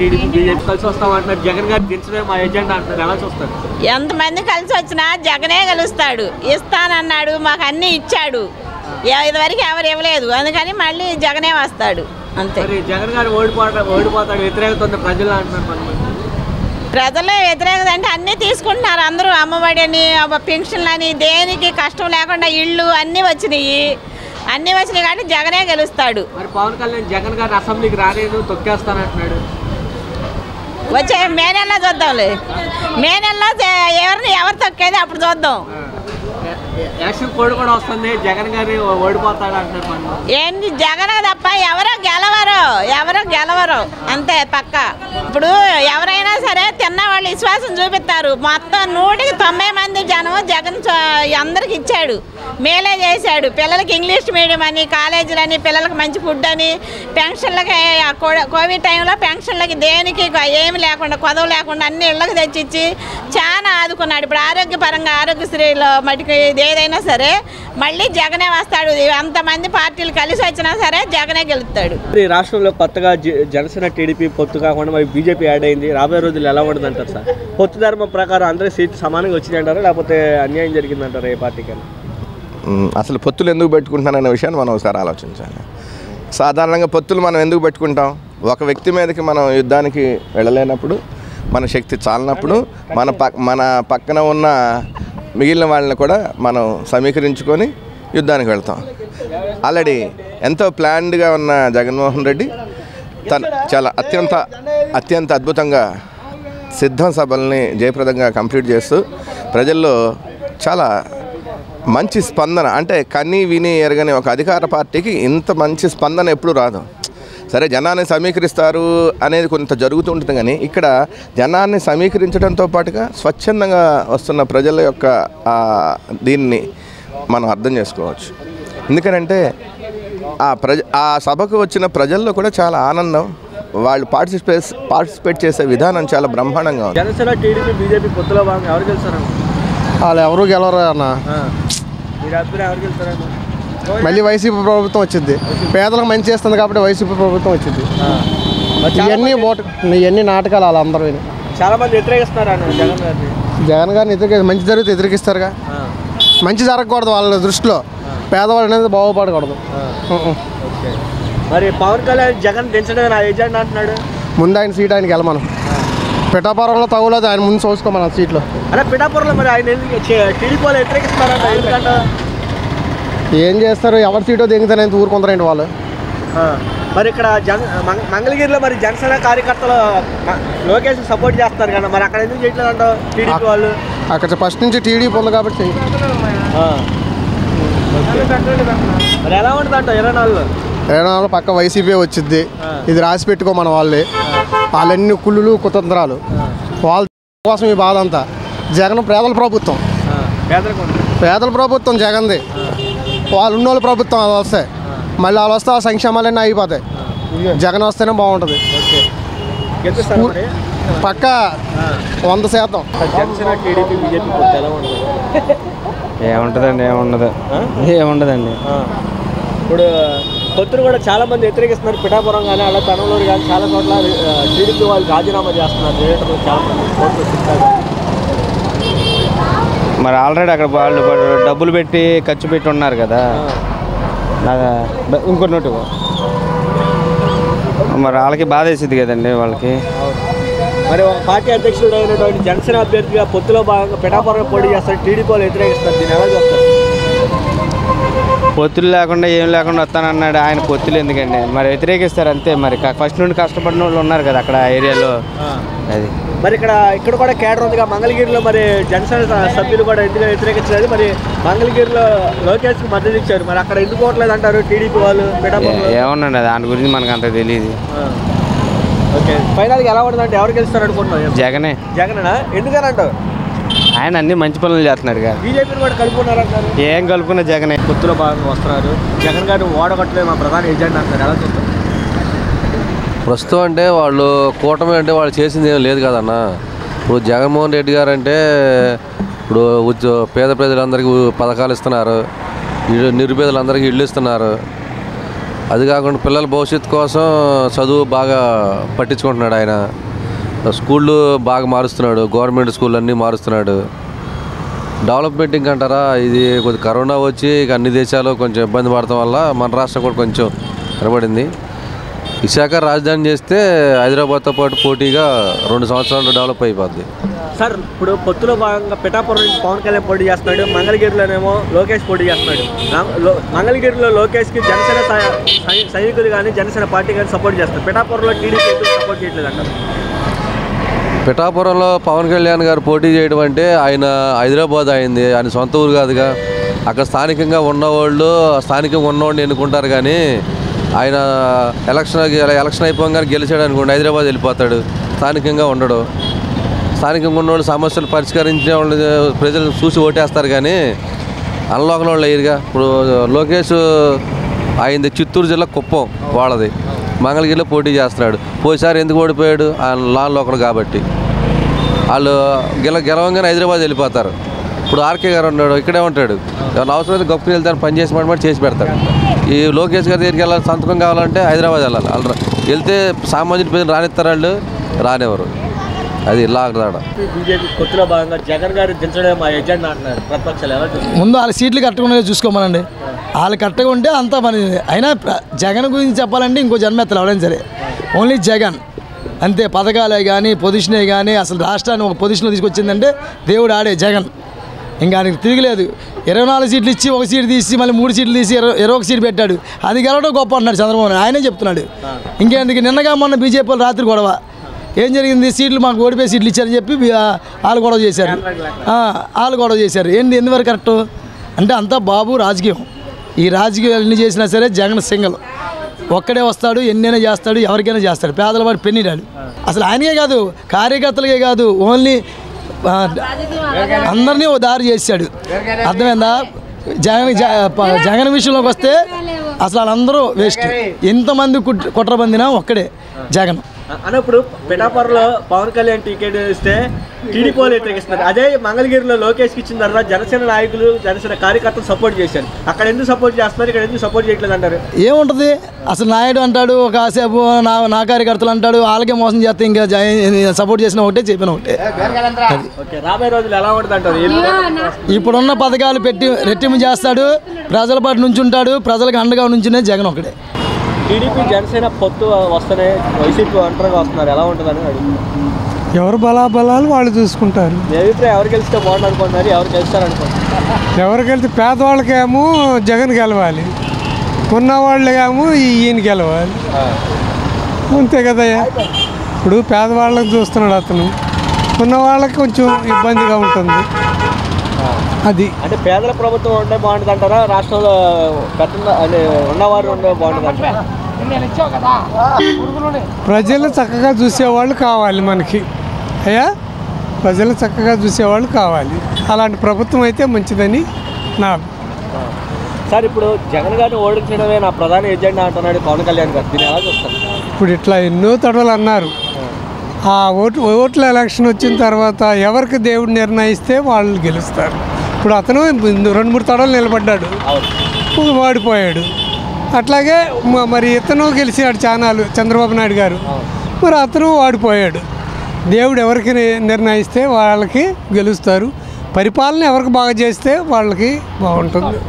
TDP BJP కలిసి వస్తామంటున్నారు. జగన్ గారు దించడం మా ఎజెండా అంటారు. ఎలా చూస్తారు? ఎంతమంది కలిసి వచ్చినా జగనే గెలుస్తాడు. ఇస్తానన్నాడు, మాకు అన్నీ ఇచ్చాడు. ఇదివరకు ఎవరు ఇవ్వలేదు, అందుకని మళ్ళీ జగనే వస్తాడు అంతే. జగన్ గారు ఓడిపోతాడు వ్యతిరేకత ఉంది ప్రజలు అంటున్నారు. ప్రజలే వ్యతిరేకత అంటే అన్నీ తీసుకుంటున్నారు అందరూ. అమ్మఒడి అని, పెన్షన్లు అని, దేనికి కష్టం లేకుండా ఇళ్ళు అన్నీ వచ్చినాయి కాబట్టి జగనే గెలుస్తాడు. మరి పవన్ కళ్యాణ్ జగన్ గారు అసెంబ్లీకి రాలేదు, తొక్కేస్తానంటున్నాడు. వచ్చే మే నెలలో చూద్దాంలే. మే నెలలో ఎవరు తొక్కేది అప్పుడు చూద్దాం. ఎలక్షన్ కోడ్ కూడా వస్తుంది, జగన్ గారు ఓడిపోతాడు అంటున్నారు. ఏంటి జగన్ తప్ప ఎవరో గెలవరు అంతే పక్క. ఇప్పుడు ఎవరైనా సరే తిన్న వాళ్ళు విశ్వాసం చూపిస్తారు. మొత్తం 100కి 90 మంది జనం జగన్ అందరికి ఇచ్చాడు, మేలే చేశాడు. పిల్లలకి ఇంగ్లీష్ మీడియం అని, కాలేజీలని, పిల్లలకి మంచి ఫుడ్ అని, పెన్షన్లకి కోవిడ్ టైంలో పెన్షన్లకి దేనికి ఏమి లేకుండా కొదవ లేకుండా అన్ని ఇళ్ళకి తెచ్చిచ్చి చాలా ఆదుకున్నాడు. ఇప్పుడు ఆరోగ్యపరంగా ఆరోగ్యశ్రీలో మటుకు ఏదైనా సరే మళ్ళీ జగనే వస్తాడు. అంతమంది పార్టీలు కలిసి వచ్చినా సరే జగనే గెలుస్తాడు. రాష్ట్రంలో కొత్తగా జనసేన టీడీపీ పొత్తు కాకుండా మరి బీజేపీ యాడ్ అయింది. రాబోయే రోజులు ఎలా ఉండదు అంటారు సార్? పొత్తు ధర్మం ప్రకారం అందరూ సీట్లు సమానంగా వచ్చిందంటారా, లేకపోతే అన్యాయం జరిగిందంటారా ఏ పార్టీకి? అసలు పొత్తులు ఎందుకు పెట్టుకుంటున్నాననే విషయాన్ని మనం ఒకసారి ఆలోచించాలి. సాధారణంగా పొత్తులు మనం ఎందుకు పెట్టుకుంటాం? ఒక వ్యక్తి మీదకి మనం యుద్ధానికి వెళ్ళలేనప్పుడు, మన శక్తి చాలినప్పుడు మన పక్కన ఉన్న మిగిలిన వాళ్ళని కూడా మనం సమీకరించుకొని యుద్ధానికి వెళ్తాం. ఆల్రెడీ ఎంతో ప్లాన్డ్గా ఉన్న జగన్మోహన్ రెడ్డి తను చాలా అత్యంత అద్భుతంగా సిద్ధం సభల్ని జయప్రదంగా కంప్లీట్ చేస్తూ ప్రజల్లో చాలా మంచి స్పందన, అంటే కన్నీ విని ఎరగని ఒక అధికార పార్టీకి ఇంత మంచి స్పందన ఎప్పుడు రాదు. సరే జనాన్ని సమీకరిస్తారు అనేది కొంత జరుగుతుంటుంది, కానీ ఇక్కడ జనాన్ని సమీకరించడంతో పాటుగా స్వచ్ఛందంగా వస్తున్న ప్రజల యొక్క దీన్ని మనం అర్థం చేసుకోవచ్చు. ఎందుకంటే ఆ సభకు వచ్చిన ప్రజల్లో కూడా చాలా ఆనందం, వాళ్ళు పార్టిసిపేట్ చేసే విధానం చాలా బ్రహ్మాండంగా ఉంది. జనసేన టీడీపీ బీజేపీ పొత్తులో భాగంగా ఎవరు గెలుస్తారు? వాళ్ళు ఎవరు గెలవరు అన్న. మీరు అభిప్రాయం ఎవరు గెలుస్తారన్న? మళ్ళీ వైసీపీ ప్రభుత్వం వచ్చింది. పేదలకు మంచి చేస్తుంది కాబట్టి వైసీపీ ప్రభుత్వం వచ్చింది. ఇవన్నీ నాటకాలు వాళ్ళందరూ. చాలా మంది వ్యతిరేకిస్తున్నారు జగన్ గారిని మంచి జరిగితే వ్యతిరేకిస్తారుగా. మంచి జరగకూడదు వాళ్ళ దృష్టిలో, పేదవాళ్ళు అనేది బాగుపడకూడదు. మరి పవన్ కళ్యాణ్ జగన్ దించడం నా ఏజెండా అంటున్నాడు. ముందు ఆయన సీట్ ఆయనకి వెళ్ళమను. పిఠాపురంలో తగులేదు, ఆయన ముందు చూసుకోమను ఆ సీట్లో. అలా పిఠాపురంలో మరి ఆయన టీడీపీ వాళ్ళు వ్యతిరేకిస్తున్నారంట. ఎందుకంటే ఏం చేస్తారు, ఎవరి సీటో దిగుతారని ఊరుకుంటారండి వాళ్ళు. మరి ఇక్కడ మంగళగిరిలో మరి జనసేన కార్యకర్తలు లోకేష్ సపోర్ట్ చేస్తారు కదా, మరి అక్కడ ఎందుకు చేయట్లేదంట టీడీపీ వాళ్ళు? అక్కడ ఫస్ట్ నుంచి టీడీపీ ఉంది కాబట్టి. మరి ఎలా ఉంటుంది అంట 24 పక్క వైసీపీ వచ్చింది. ఇది రాసి పెట్టుకో మన వాళ్ళన్నీ కుళ్ళులు కుతంత్రాలు వాళ్ళ కోసం ఈ బాధ అంతా. జగన్ పేదల ప్రభుత్వం జగన్ది. వాళ్ళు ఉన్నోళ్ళ ప్రభుత్వం అది వస్తాయి, మళ్ళీ వాళ్ళు వస్తే ఆ సంక్షేమాలన్నీ అయిపోతాయి. జగన్ వస్తేనే బాగుంటుంది పక్క 100%. ఏముండదండి. ఇప్పుడు పొత్తులు కూడా చాలా మంది వ్యతిరేకిస్తున్నారు. పిఠాపురం కానీ అలా తనలూరు కానీ చాలా చోట్ల టీడీపీ వాళ్ళు రాజీనామా చేస్తున్నారు. చాలా మంది మరి ఆల్రెడీ అక్కడ వాళ్ళు డబ్బులు పెట్టి ఖర్చు పెట్టి ఉన్నారు కదా. ఇంకో నోటు మరి వాళ్ళకి బాధ వేసింది కదండి వాళ్ళకి. మరి ఒక పార్టీ అధ్యక్షుడు అయినటువంటి జనసేన అభ్యర్థిగా పొత్తులో భాగంగా పిఠాపురం పోటీ చేస్తారు. టీడీపీ వాళ్ళు వ్యతిరేకిస్తారు. దీన్ని ఎలా చూస్తారు? పొత్తులు లేకుండా ఏం లేకుండా వస్తానన్నాడు ఆయన. పొత్తులు ఎందుకండి మరి వ్యతిరేకిస్తారు అంతే. మరి ఫస్ట్ నుండి కష్టపడిన వాళ్ళు ఉన్నారు కదా అక్కడ ఏరియాలో. అది మరి ఇక్కడ కూడా కేడర్ ఉందిగా మంగళగిరిలో. మరి జనసేన సభ్యులు కూడా ఎందుకు వ్యతిరేకించలేదు. మరి మంగళగిరిలో లోకేష్కి మద్దతు ఇచ్చారు. మరి అక్కడ ఎందుకు పోవట్లేదు అంటారు టీడీపీ వాళ్ళు? ఏమన్నాండి దాని గురించి మనకు అంత తెలియదు. ఓకే, ఫైనల్గా ఎలా ఉంటుంది అంటే ఎవరు గెలుస్తారు అనుకుంటున్నావు? జగనేనా? ఎందుకని అంటావు? ఆయన అన్ని మంచి పనులు చేస్తున్నాడు కదా. బీజేపీని కూడా కలుపుకున్నారంటారు. ఏం కలుపుకున్నా జగనే. పొత్తులో భాగంగా వస్తున్నారు. జగన్ గారు ఓడగొట్టలేదు మా ప్రధాన ఏజెండా అంటారు. ఎలా చూస్తారు? ప్రస్తుతం అంటే వాళ్ళు కూటమి అంటే వాళ్ళు చేసింది ఏం లేదు కదన్న. ఇప్పుడు జగన్మోహన్ రెడ్డి గారు అంటే ఇప్పుడు పేద ప్రజలందరికీ పథకాలు ఇస్తున్నారు, నిరుపేదలందరికీ ఇళ్ళు ఇస్తున్నారు. అది కాకుండా పిల్లల భవిష్యత్తు కోసం చదువు బాగా పట్టించుకుంటున్నాడు ఆయన. స్కూళ్ళు బాగా మారుస్తున్నాడు, గవర్నమెంట్ స్కూల్ అన్నీ మారుస్తున్నాడు. డెవలప్మెంట్ ఇంకంటారా, ఇది కొద్ది కరోనా వచ్చి అన్ని దేశాలు కొంచెం ఇబ్బంది పడటం వల్ల మన రాష్ట్రం కూడా కొంచెం కనబడింది. విశాఖ రాజధాని చేస్తే హైదరాబాద్తో పాటు పోటీగా 2 సంవత్సరాలు డెవలప్ అయిపోద్ది. సార్ ఇప్పుడు పొత్తులో భాగంగా పిఠాపురం నుంచి పవన్ కళ్యాణ్ పోటీ చేస్తున్నాడు, మంగళగిరిలోనేమో లోకేష్ పోటీ చేస్తున్నాడు. మంగళగిరిలో లోకేష్కి జనసేన సైనికులు కానీ జనసేన పార్టీ కానీ సపోర్ట్ చేస్తారు, పిఠాపురంలో టీడీపీ సపోర్ట్ చేయట్లేదు అంటారు. పిఠాపురంలో పవన్ కళ్యాణ్ గారు పోటీ చేయడం అంటే ఆయన హైదరాబాద్ అయింది, ఆయన సొంత ఊరు కాదుగా. అక్కడ స్థానికంగా ఉన్నవాళ్ళు ఎన్నుకుంటారు కానీ ఆయన ఎలక్షన్ అయిపోగానే గెలిచాడు అనుకోండి హైదరాబాద్ వెళ్ళిపోతాడు, స్థానికంగా ఉండడు. స్థానికంగా ఉన్నవాళ్ళు సమస్యలు పరిష్కరించే వాళ్ళు ప్రజలు చూసి ఓటేస్తారు కానీ అన్లోకల్ వాళ్ళు అయ్యారుగా. ఇప్పుడు లోకేష్ అయింది చిత్తూరు జిల్లా కుప్పం వాళ్ళది, మంగళగిరిలో పోటీ చేస్తున్నాడు. పోయిసారి ఎందుకు ఓడిపోయాడు, లాన్ లోకల్ కాబట్టి. వాళ్ళు గెలవంగానే హైదరాబాద్ వెళ్ళిపోతారు. ఇప్పుడు ఆర్కే గారు ఉన్నాడు, ఇక్కడే ఉంటాడు. ఏమైనా అవసరమైతే గొప్పకి వెళ్తాను, పని చేసి మాట చేసి పెడతాడు. ఈ లోకేష్ గారి దగ్గరికి వెళ్ళాలి, సంతకం కావాలంటే హైదరాబాద్ వెళ్ళాలి. వాళ్ళు వెళ్తే సామాజిక ప్రజలు రానిస్తారు, వాళ్ళు రానివ్వరు. అది లాగదాడ. బీజేపీ కొత్తలో భాగంగా జగన్ గారు దించడం మా ఎజెండా అంటున్నారు ప్రతిపక్షాలు. ఎలా ముందు వాళ్ళ సీట్లు కట్టకుండా చూసుకోమనండి. వాళ్ళు కట్టగా ఉంటే అంతా పని. అయినా జగన్ గురించి చెప్పాలంటే ఇంకో జన్మెత్తలు ఎవరైనా సరే, ఓన్లీ జగన్ అంతే. పథకాలే కానీ పొజిషనే కానీ అసలు రాష్ట్రాన్ని ఒక పొజిషన్లో తీసుకొచ్చిందంటే దేవుడు ఆడే జగన్. ఇంకా ఆయనకి తిరగలేదు. 24 సీట్లు ఇచ్చి 1 సీటు తీసి మళ్ళీ 3 సీట్లు తీసి 21 సీటు పెట్టాడు. అది గెలవడం గొప్ప అంటున్నాడు చంద్రబాబు. ఆయనే చెప్తున్నాడు. ఇంకేందుకు నిన్నగా మొన్న బీజేపీ వాళ్ళు రాత్రి గొడవ ఏం జరిగింది, సీట్లు మాకు ఓడిపోయి సీట్లు ఇచ్చారని చెప్పి వాళ్ళు గొడవ చేశారు. ఏంటి ఎందువరకు కరెక్టు అంటే అంతా బాబు రాజకీయం. ఈ రాజకీయం ఎన్ని చేసినా సరే జగన్ సింగల్ ఒక్కడే వస్తాడు, ఎన్నైనా చేస్తాడు, ఎవరికైనా చేస్తాడు. పేదల వాడు పెన్నిడాడు. అసలు ఆయనకే కాదు, కార్యకర్తలకే కాదు, ఓన్లీ అందరినీ ఓ దారి చేశాడు. అర్థమైందా? జగన్ విషయంలోకి వస్తే అసలు వాళ్ళందరూ వేస్ట్. ఎంతమంది కుట్రబందినా ఒక్కడే జగన్. అన్నప్పుడు పిఠాపురంలో పవన్ కళ్యాణ్ టికెట్ ఇస్తే టీడీపీ వాళ్ళు వ్యతిరేకిస్తున్నారు. అదే మంగళగిరిలో లోకేష్కి ఇచ్చిన తర్వాత జనసేన నాయకులు జనసేన కార్యకర్తలు సపోర్ట్ చేశారు. అక్కడ ఎందుకు సపోర్ట్ చేస్తున్నారు, ఇక్కడ ఎందుకు సపోర్ట్ చేయట్లేదు అంటారు? ఏముంటుంది అసలు, నాయుడు అంటాడు కాసేపు నా కార్యకర్తలు అంటాడు, వాళ్ళకే మోసం చేస్తే ఇంకా సపోర్ట్ చేసిన ఒకటే చెప్పిన ఒకటే. రాబోయే రోజులు ఎలా ఉంటుంది అంటారు? ఇప్పుడున్న పథకాలు పెట్టి రెట్టింపు చేస్తాడు, ప్రజల పాటు నుంచి ఉంటాడు, ప్రజలకు అండగా నుంచునే జగన్ ఒకటే. టీడీపీ జనసేన పొత్తు వస్తేనే వైసీపీ ఒంటరిగా వస్తున్నారు, ఎలా ఉంటుందని అడుగుతున్నారు. ఎవరు బలాబలాలు వాళ్ళు చూసుకుంటారు. మీ అభిప్రాయం ఎవరు గెలిస్తే బాగుంది అనుకుంటున్నారు, ఎవరు గెలుస్తారనుకుంటున్నారు? ఎవరు గెలిస్తే పేదవాళ్ళకేమో జగన్ గెలవాలి, ఉన్నవాళ్ళకేమో ఈయన గెలవాలి, అంతే కదయ్యా. ఇప్పుడు పేదవాళ్ళకి చూస్తున్నాడు అతను, ఉన్నవాళ్ళకి కొంచెం ఇబ్బందిగా ఉంటుంది. అది అంటే పేదల ప్రభుత్వం ఉంటే బాగుంటుంది అంటారా, రాష్ట్రంలో పెద్ద అంటే ఉన్నవారు ఉంటే బాగుంటుంది అంటారా? ప్రజలు చక్కగా చూసేవాళ్ళు కావాలి మనకి అయ్యా, ప్రజలు చక్కగా చూసేవాళ్ళు కావాలి. అలాంటి ప్రభుత్వం అయితే మంచిదని నా. సార్ ఇప్పుడు జగన్ గారిని ఓడించడమే నా ప్రధాన ఎజెండా అంటున్నాడు పవన్ కళ్యాణ్ గారు, దీన్ని ఎలా చూస్తారు? ఇప్పుడు ఇట్లా ఎన్నో తడవలు అన్నారు. ఆ ఓట్ల ఎలక్షన్ వచ్చిన తర్వాత ఎవరికి దేవుడు నిర్ణయిస్తే వాళ్ళు గెలుస్తారు. ఇప్పుడు అతను 2-3 తడవలు నిలబడ్డాడు, వాడిపోయాడు. అట్లాగే మరి ఇతను గెలిచాడు చానాలు, చంద్రబాబు నాయుడు గారు, మరి అతను వాడిపోయాడు. దేవుడు ఎవరికి నిర్ణయిస్తే వాళ్ళకి గెలుస్తారు. పరిపాలన ఎవరికి బాగా చేస్తే వాళ్ళకి బాగుంటుంది.